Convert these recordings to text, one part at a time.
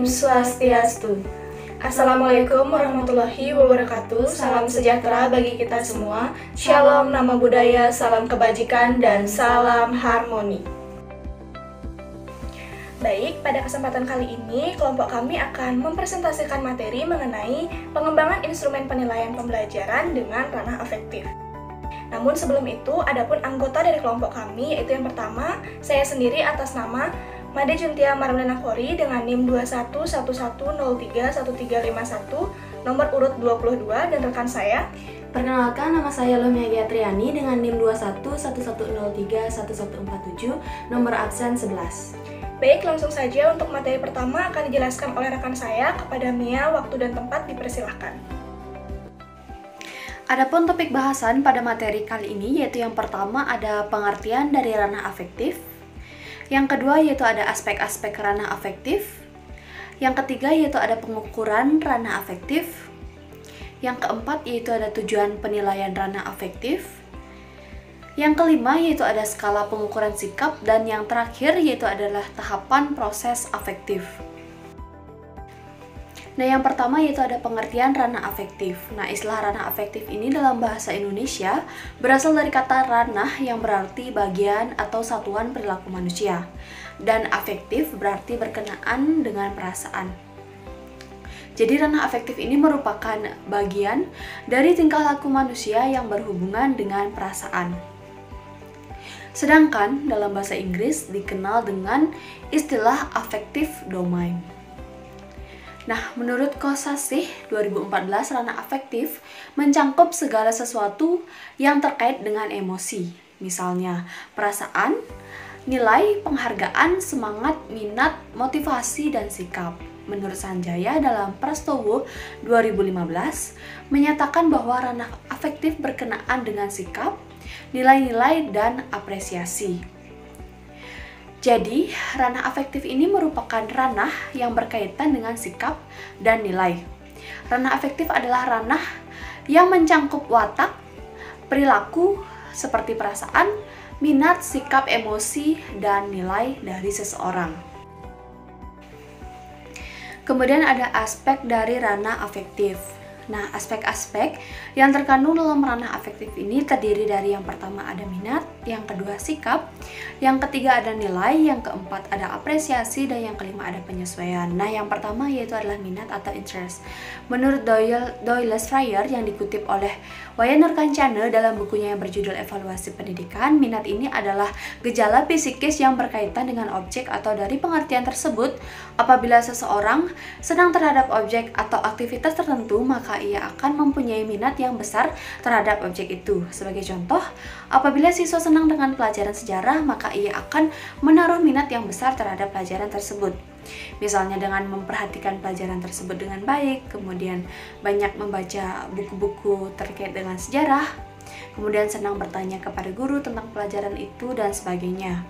Om Swastiastu. Assalamualaikum warahmatullahi wabarakatuh. Salam sejahtera bagi kita semua. Shalom, nama budaya, salam kebajikan, dan salam harmoni. Baik, pada kesempatan kali ini, kelompok kami akan mempresentasikan materi mengenai pengembangan instrumen penilaian pembelajaran dengan ranah afektif. Namun sebelum itu, adapun anggota dari kelompok kami, yaitu yang pertama, saya sendiri atas nama Made Juntia Marlena Khori dengan NIM 2111031351, nomor urut 22, dan rekan saya. Perkenalkan, nama saya Lumia Giatriani dengan NIM 2111031147, nomor absen 11. Baik, langsung saja untuk materi pertama akan dijelaskan oleh rekan saya. Kepada Mia, waktu dan tempat dipersilahkan. Adapun topik bahasan pada materi kali ini yaitu yang pertama ada pengertian dari ranah afektif, yang kedua yaitu ada aspek-aspek ranah afektif, yang ketiga yaitu ada pengukuran ranah afektif, yang keempat yaitu ada tujuan penilaian ranah afektif, yang kelima yaitu ada skala pengukuran sikap, dan yang terakhir yaitu adalah tahapan proses afektif. Nah, yang pertama yaitu ada pengertian ranah afektif. Nah, istilah ranah afektif ini dalam bahasa Indonesia berasal dari kata ranah yang berarti bagian atau satuan perilaku manusia, dan afektif berarti berkenaan dengan perasaan. Jadi ranah afektif ini merupakan bagian dari tingkah laku manusia yang berhubungan dengan perasaan. Sedangkan dalam bahasa Inggris dikenal dengan istilah affective domain. Nah, menurut Kosasih 2014, ranah afektif mencangkup segala sesuatu yang terkait dengan emosi, misalnya perasaan, nilai, penghargaan, semangat, minat, motivasi, dan sikap. Menurut Sanjaya dalam Prastowo 2015 menyatakan bahwa ranah afektif berkenaan dengan sikap, nilai-nilai, dan apresiasi. Jadi, ranah afektif ini merupakan ranah yang berkaitan dengan sikap dan nilai. Ranah afektif adalah ranah yang mencangkup watak, perilaku seperti perasaan, minat, sikap, emosi, dan nilai dari seseorang. Kemudian ada aspek dari ranah afektif. Nah, aspek-aspek yang terkandung dalam ranah afektif ini terdiri dari yang pertama ada minat, yang kedua sikap, yang ketiga ada nilai, yang keempat ada apresiasi, dan yang kelima ada penyesuaian. Nah, yang pertama yaitu adalah minat atau interest. Menurut Doyle Schreier yang dikutip oleh Wayan Nurkancana dalam bukunya yang berjudul Evaluasi Pendidikan, minat ini adalah gejala psikis yang berkaitan dengan objek atau dari pengertian tersebut. Apabila seseorang senang terhadap objek atau aktivitas tertentu, maka ia akan mempunyai minat yang besar terhadap objek itu. Sebagai contoh, apabila siswa senang dengan pelajaran sejarah, maka ia akan menaruh minat yang besar terhadap pelajaran tersebut. Misalnya dengan memperhatikan pelajaran tersebut dengan baik, kemudian banyak membaca buku-buku terkait dengan sejarah, kemudian senang bertanya kepada guru tentang pelajaran itu, dan sebagainya.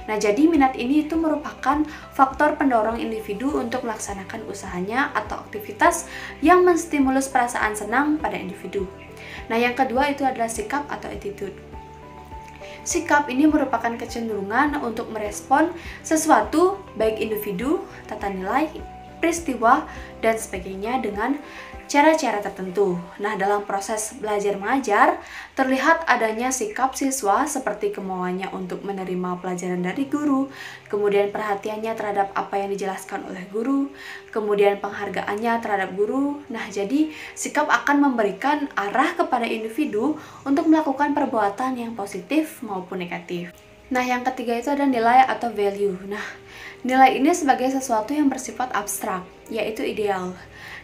Nah, jadi minat ini itu merupakan faktor pendorong individu untuk melaksanakan usahanya atau aktivitas yang menstimulus perasaan senang pada individu. Nah, yang kedua itu adalah sikap atau attitude. Sikap ini merupakan kecenderungan untuk merespon sesuatu, baik individu, tata nilai, peristiwa, dan sebagainya dengan cara-cara tertentu. Nah, dalam proses belajar mengajar, terlihat adanya sikap siswa seperti kemauannya untuk menerima pelajaran dari guru, kemudian perhatiannya terhadap apa yang dijelaskan oleh guru, kemudian penghargaannya terhadap guru. Nah, jadi sikap akan memberikan arah kepada individu untuk melakukan perbuatan yang positif maupun negatif. Nah, yang ketiga itu ada nilai atau value. Nah, nilai ini sebagai sesuatu yang bersifat abstrak, yaitu ideal.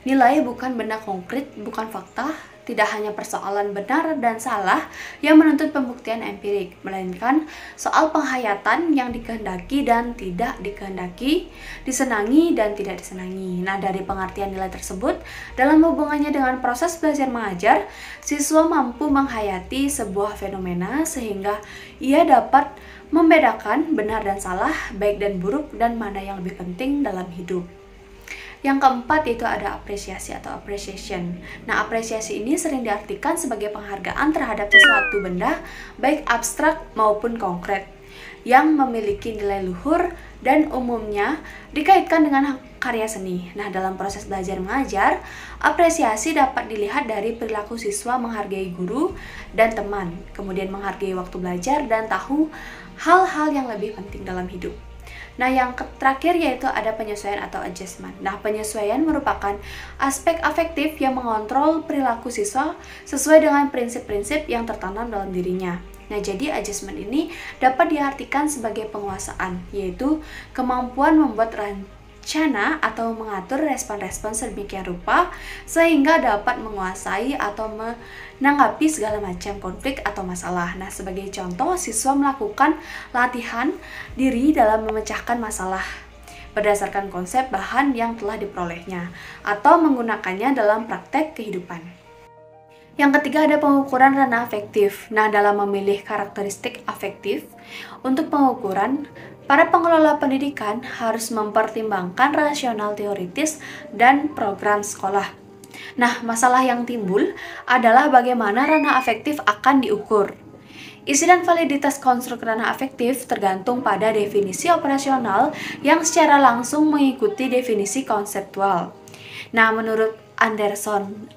Nilai bukan benda konkret, bukan fakta, tidak hanya persoalan benar dan salah yang menuntut pembuktian empirik, melainkan soal penghayatan yang dikehendaki dan tidak dikehendaki, disenangi dan tidak disenangi. Nah, dari pengertian nilai tersebut, dalam hubungannya dengan proses belajar mengajar, siswa mampu menghayati sebuah fenomena sehingga ia dapat membedakan benar dan salah, baik dan buruk, dan mana yang lebih penting dalam hidup. Yang keempat itu ada apresiasi atau appreciation. Nah, apresiasi ini sering diartikan sebagai penghargaan terhadap sesuatu benda, baik abstrak maupun konkret. yang memiliki nilai luhur dan umumnya dikaitkan dengan karya seni. Nah, dalam proses belajar mengajar, apresiasi dapat dilihat dari perilaku siswa menghargai guru dan teman, kemudian menghargai waktu belajar dan tahu hal-hal yang lebih penting dalam hidup. Nah, yang terakhir yaitu ada penyesuaian atau adjustment. Nah, penyesuaian merupakan aspek afektif yang mengontrol perilaku siswa sesuai dengan prinsip-prinsip yang tertanam dalam dirinya. Nah, jadi adjustment ini dapat diartikan sebagai penguasaan, yaitu kemampuan membuat rencana atau mengatur respon-respon sedemikian rupa sehingga dapat menguasai atau menanggapi segala macam konflik atau masalah. Nah, sebagai contoh, siswa melakukan latihan diri dalam memecahkan masalah berdasarkan konsep bahan yang telah diperolehnya atau menggunakannya dalam praktek kehidupan. Yang ketiga ada pengukuran ranah afektif. Nah, dalam memilih karakteristik afektif untuk pengukuran, para pengelola pendidikan harus mempertimbangkan rasional teoritis dan program sekolah. Nah, masalah yang timbul adalah bagaimana ranah afektif akan diukur. Isi dan validitas konstruk ranah afektif tergantung pada definisi operasional yang secara langsung mengikuti definisi konseptual. Nah, menurut Anderson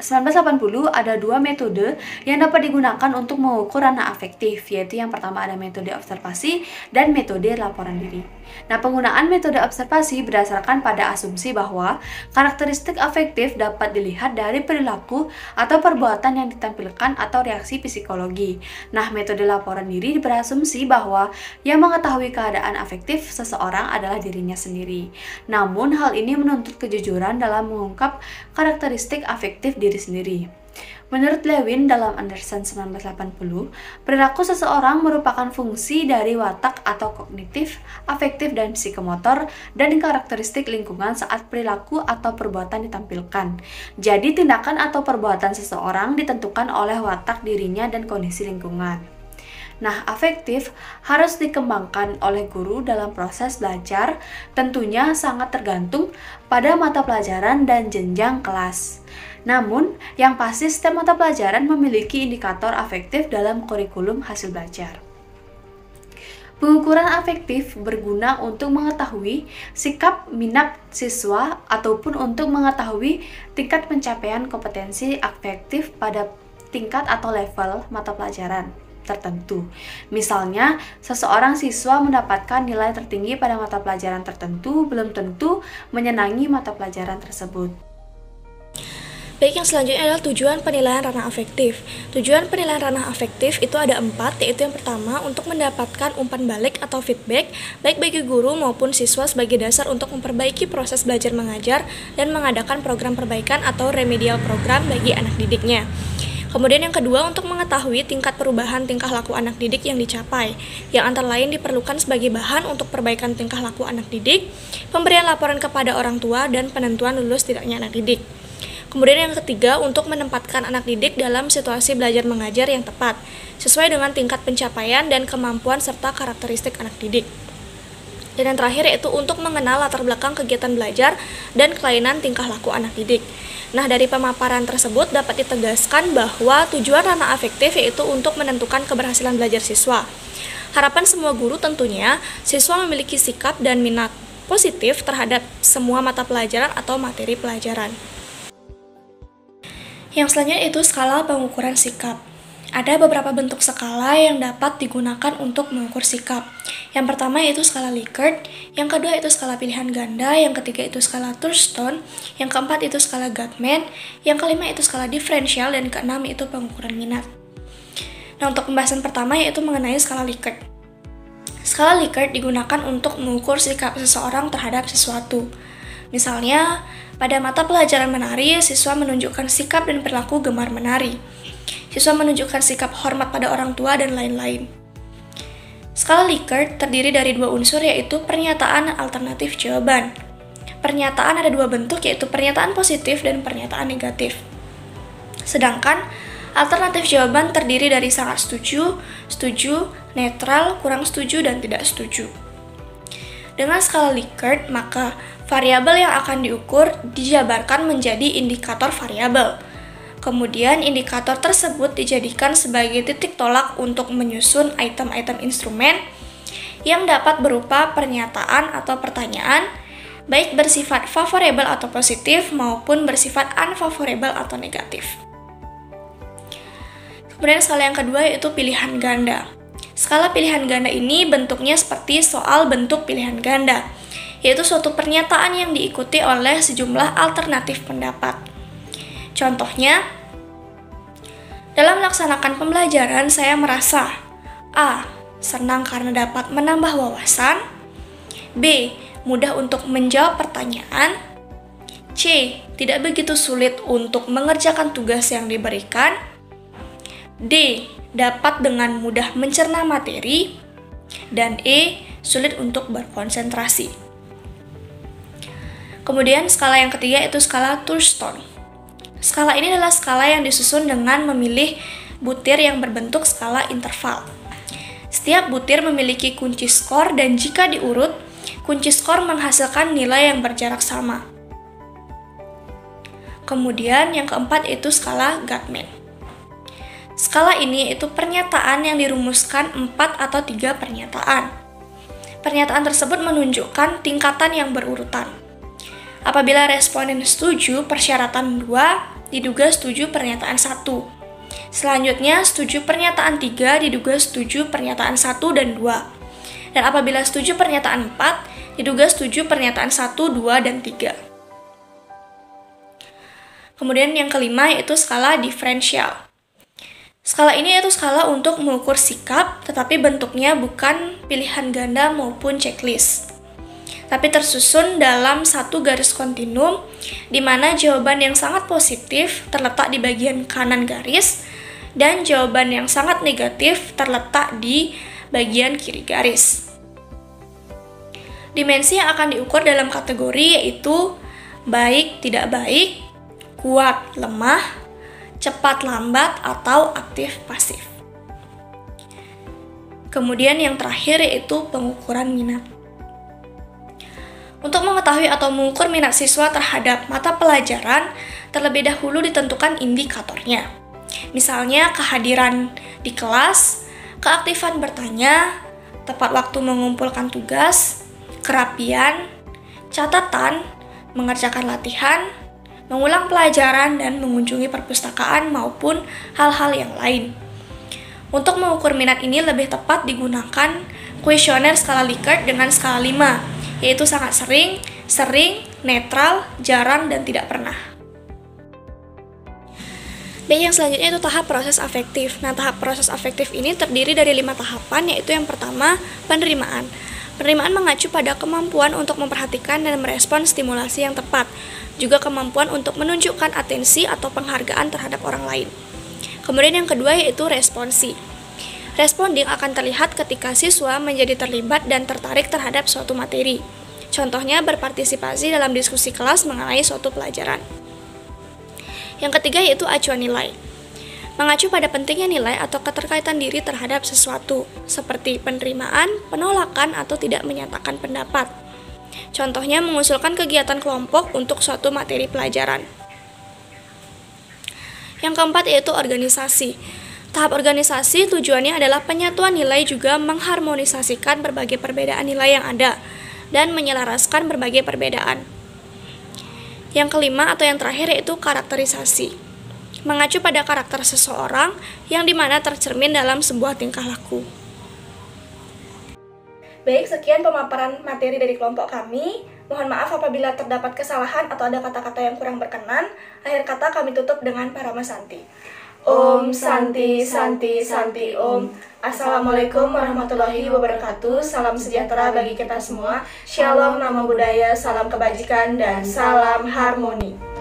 1980 ada dua metode yang dapat digunakan untuk mengukur ranah afektif, yaitu yang pertama ada metode observasi dan metode laporan diri. Nah, penggunaan metode observasi berdasarkan pada asumsi bahwa karakteristik afektif dapat dilihat dari perilaku atau perbuatan yang ditampilkan atau reaksi psikologi. Nah, metode laporan diri berasumsi bahwa yang mengetahui keadaan afektif seseorang adalah dirinya sendiri. Namun, hal ini menuntut kejujuran dalam mengungkap karakteristik afektif diri sendiri. Menurut Lewin dalam Anderson 1980, perilaku seseorang merupakan fungsi dari watak atau kognitif, afektif, dan psikomotor dan karakteristik lingkungan saat perilaku atau perbuatan ditampilkan. Jadi, tindakan atau perbuatan seseorang ditentukan oleh watak dirinya dan kondisi lingkungan. Nah, afektif harus dikembangkan oleh guru dalam proses belajar, tentunya sangat tergantung pada mata pelajaran dan jenjang kelas. Namun, yang pasti setiap mata pelajaran memiliki indikator afektif dalam kurikulum hasil belajar. Pengukuran afektif berguna untuk mengetahui sikap minat siswa ataupun untuk mengetahui tingkat pencapaian kompetensi afektif pada tingkat atau level mata pelajaran tertentu. Misalnya, seseorang siswa mendapatkan nilai tertinggi pada mata pelajaran tertentu belum tentu menyenangi mata pelajaran tersebut. Baik, yang selanjutnya adalah tujuan penilaian ranah afektif. Tujuan penilaian ranah afektif itu ada 4, yaitu yang pertama untuk mendapatkan umpan balik atau feedback, baik bagi guru maupun siswa sebagai dasar untuk memperbaiki proses belajar mengajar dan mengadakan program perbaikan atau remedial program bagi anak didiknya. Kemudian yang kedua untuk mengetahui tingkat perubahan tingkah laku anak didik yang dicapai, yang antara lain diperlukan sebagai bahan untuk perbaikan tingkah laku anak didik, pemberian laporan kepada orang tua, dan penentuan lulus tidaknya anak didik. Kemudian yang ketiga, untuk menempatkan anak didik dalam situasi belajar mengajar yang tepat, sesuai dengan tingkat pencapaian dan kemampuan serta karakteristik anak didik. Dan yang terakhir yaitu untuk mengenal latar belakang kegiatan belajar dan kelainan tingkah laku anak didik. Nah, dari pemaparan tersebut dapat ditegaskan bahwa tujuan ranah afektif yaitu untuk menentukan keberhasilan belajar siswa. Harapan semua guru tentunya, siswa memiliki sikap dan minat positif terhadap semua mata pelajaran atau materi pelajaran. Yang selanjutnya itu skala pengukuran sikap. Ada beberapa bentuk skala yang dapat digunakan untuk mengukur sikap. Yang pertama yaitu skala Likert, yang kedua itu skala pilihan ganda, yang ketiga itu skala Thurston, yang keempat itu skala Gottman, yang kelima itu skala diferensial, dan keenam itu pengukuran minat. Nah, untuk pembahasan pertama yaitu mengenai skala Likert. Skala Likert digunakan untuk mengukur sikap seseorang terhadap sesuatu. Misalnya, pada mata pelajaran menari, siswa menunjukkan sikap dan perilaku gemar menari. Siswa menunjukkan sikap hormat pada orang tua, dan lain-lain. Skala Likert terdiri dari dua unsur, yaitu pernyataan alternatif jawaban. Pernyataan ada dua bentuk, yaitu pernyataan positif dan pernyataan negatif. Sedangkan alternatif jawaban terdiri dari sangat setuju, setuju, netral, kurang setuju, dan tidak setuju. Dengan skala Likert, maka variabel yang akan diukur dijabarkan menjadi indikator variabel. Kemudian indikator tersebut dijadikan sebagai titik tolak untuk menyusun item-item instrumen yang dapat berupa pernyataan atau pertanyaan, baik bersifat favorable atau positif maupun bersifat unfavorable atau negatif. Kemudian skala yang kedua yaitu pilihan ganda. Skala pilihan ganda ini bentuknya seperti soal bentuk pilihan ganda, yaitu suatu pernyataan yang diikuti oleh sejumlah alternatif pendapat. Contohnya, dalam melaksanakan pembelajaran saya merasa A. Senang karena dapat menambah wawasan, B. Mudah untuk menjawab pertanyaan, C. Tidak begitu sulit untuk mengerjakan tugas yang diberikan, D. Dapat dengan mudah mencerna materi, dan E. Sulit untuk berkonsentrasi. Kemudian skala yang ketiga itu skala Thurston. Skala ini adalah skala yang disusun dengan memilih butir yang berbentuk skala interval. Setiap butir memiliki kunci skor dan jika diurut, kunci skor menghasilkan nilai yang berjarak sama. Kemudian yang keempat itu skala Guttman. Skala ini yaitu pernyataan yang dirumuskan 4 atau 3 pernyataan. Pernyataan tersebut menunjukkan tingkatan yang berurutan. Apabila responden setuju persyaratan 2, diduga setuju pernyataan 1. Selanjutnya, setuju pernyataan 3 diduga setuju pernyataan 1 dan 2. Dan apabila setuju pernyataan 4, diduga setuju pernyataan 1, 2, dan 3. Kemudian yang kelima yaitu skala diferensial. Skala ini yaitu skala untuk mengukur sikap, tetapi bentuknya bukan pilihan ganda maupun checklist, tapi tersusun dalam satu garis kontinum, di mana jawaban yang sangat positif terletak di bagian kanan garis, dan jawaban yang sangat negatif terletak di bagian kiri garis. Dimensi yang akan diukur dalam kategori yaitu baik, tidak baik, kuat, lemah, cepat, lambat, atau aktif, pasif. Kemudian yang terakhir yaitu pengukuran minat. Untuk mengetahui atau mengukur minat siswa terhadap mata pelajaran, terlebih dahulu ditentukan indikatornya. Misalnya kehadiran di kelas, keaktifan bertanya, tepat waktu mengumpulkan tugas, kerapian, catatan, mengerjakan latihan, mengulang pelajaran, dan mengunjungi perpustakaan maupun hal-hal yang lain. Untuk mengukur minat ini lebih tepat digunakan kuesioner skala Likert dengan skala 5, yaitu sangat sering, netral, jarang, dan tidak pernah. Dan yang selanjutnya itu tahap proses afektif. Nah, tahap proses afektif ini terdiri dari 5 tahapan, yaitu yang pertama, penerimaan. Penerimaan mengacu pada kemampuan untuk memperhatikan dan merespon stimulasi yang tepat, juga kemampuan untuk menunjukkan atensi atau penghargaan terhadap orang lain. Kemudian yang kedua yaitu responsi. Responding akan terlihat ketika siswa menjadi terlibat dan tertarik terhadap suatu materi. Contohnya berpartisipasi dalam diskusi kelas mengenai suatu pelajaran. Yang ketiga yaitu acuan nilai. Mengacu pada pentingnya nilai atau keterkaitan diri terhadap sesuatu, seperti penerimaan, penolakan, atau tidak menyatakan pendapat. Contohnya mengusulkan kegiatan kelompok untuk suatu materi pelajaran. Yang keempat yaitu organisasi. Tahap organisasi tujuannya adalah penyatuan nilai juga mengharmonisasikan berbagai perbedaan nilai yang ada dan menyelaraskan berbagai perbedaan. Yang kelima atau yang terakhir yaitu karakterisasi. Mengacu pada karakter seseorang yang dimana tercermin dalam sebuah tingkah laku. Baik, sekian pemaparan materi dari kelompok kami. Mohon maaf apabila terdapat kesalahan atau ada kata-kata yang kurang berkenan. Akhir kata kami tutup dengan Parama Santi. Om Santi Santi Santi Om. Assalamualaikum warahmatullahi wabarakatuh. Salam sejahtera bagi kita semua. Shalom, nama budaya, salam kebajikan, dan salam harmoni.